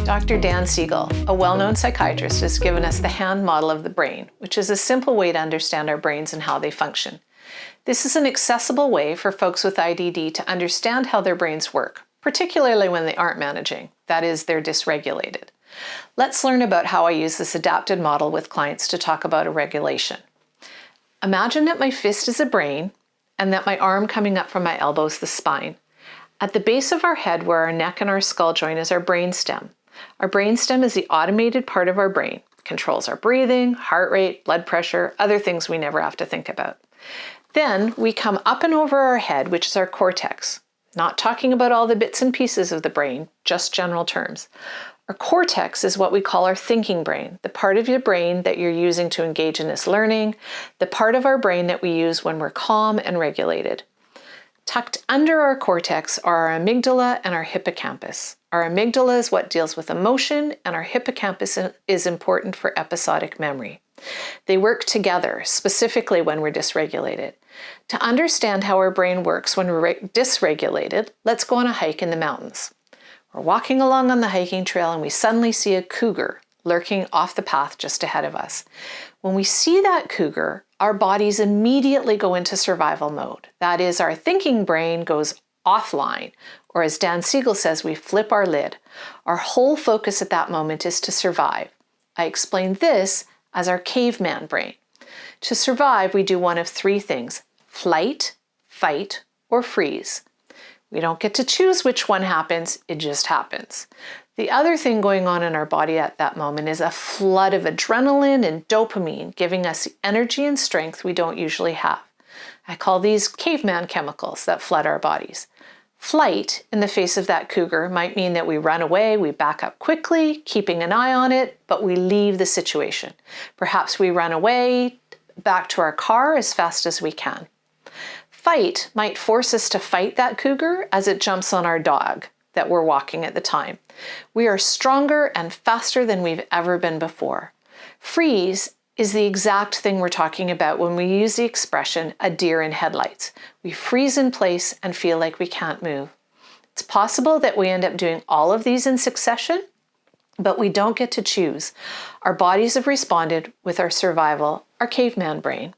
Dr. Dan Siegel, a well-known psychiatrist, has given us the hand model of the brain, which is a simple way to understand our brains and how they function. This is an accessible way for folks with IDD to understand how their brains work, particularly when they aren't managing, that is, they're dysregulated. Let's learn about how I use this adapted model with clients to talk about a regulation. Imagine that my fist is a brain and that my arm coming up from my elbow is the spine. At the base of our head, where our neck and our skull join, is our brainstem. Our brainstem is the automated part of our brain. It controls our breathing, heart rate, blood pressure, other things we never have to think about. Then we come up and over our head, which is our cortex. Not talking about all the bits and pieces of the brain, just general terms. Our cortex is what we call our thinking brain, the part of your brain that you're using to engage in this learning, the part of our brain that we use when we're calm and regulated. Tucked under our cortex are our amygdala and our hippocampus. Our amygdala is what deals with emotion, and our hippocampus is important for episodic memory. They work together, specifically when we're dysregulated. To understand how our brain works when we're dysregulated, let's go on a hike in the mountains. We're walking along on the hiking trail and we suddenly see a cougar lurking off the path just ahead of us. When we see that cougar, our bodies immediately go into survival mode. That is, our thinking brain goes offline, or as Dan Siegel says, we flip our lid. Our whole focus at that moment is to survive. I explain this as our caveman brain. To survive, we do one of three things: flight, fight, or freeze. We don't get to choose which one happens, it just happens. The other thing going on in our body at that moment is a flood of adrenaline and dopamine, giving us the energy and strength we don't usually have. I call these caveman chemicals that flood our bodies. Flight, in the face of that cougar, might mean that we run away, we back up quickly, keeping an eye on it, but we leave the situation. Perhaps we run away, back to our car as fast as we can. Fight might force us to fight that cougar as it jumps on our dog that we're walking at the time. We are stronger and faster than we've ever been before. Freeze is the exact thing we're talking about when we use the expression "a deer in headlights." We freeze in place and feel like we can't move. It's possible that we end up doing all of these in succession, but we don't get to choose. Our bodies have responded with our survival, our caveman brain.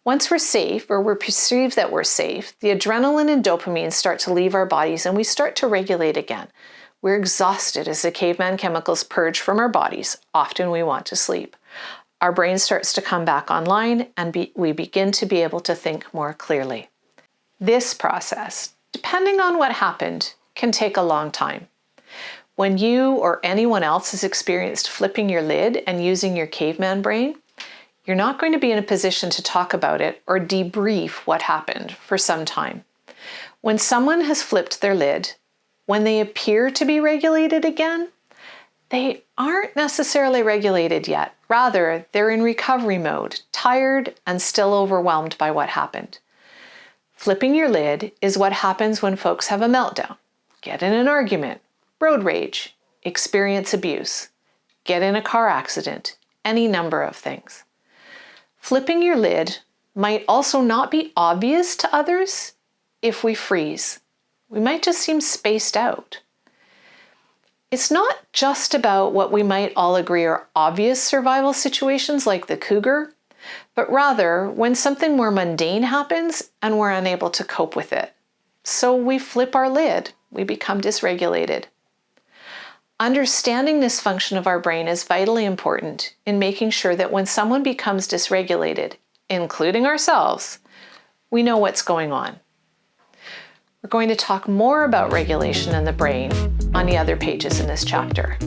Once we're safe, or we perceive that we're safe, the adrenaline and dopamine start to leave our bodies and we start to regulate again. We're exhausted as the caveman chemicals purge from our bodies. Often we want to sleep. Our brain starts to come back online and we begin to be able to think more clearly. This process, depending on what happened, can take a long time. When you or anyone else has experienced flipping your lid and using your caveman brain, you're not going to be in a position to talk about it or debrief what happened for some time. When someone has flipped their lid, when they appear to be regulated again, they aren't necessarily regulated yet. Rather, they're in recovery mode, tired and still overwhelmed by what happened. Flipping your lid is what happens when folks have a meltdown, get in an argument, road rage, experience abuse, get in a car accident, any number of things. Flipping your lid might also not be obvious to others if we freeze. We might just seem spaced out. It's not just about what we might all agree are obvious survival situations like the cougar, but rather when something more mundane happens and we're unable to cope with it. So we flip our lid, we become dysregulated. Understanding this function of our brain is vitally important in making sure that when someone becomes dysregulated, including ourselves, we know what's going on. We're going to talk more about regulation in the brain on the other pages in this chapter.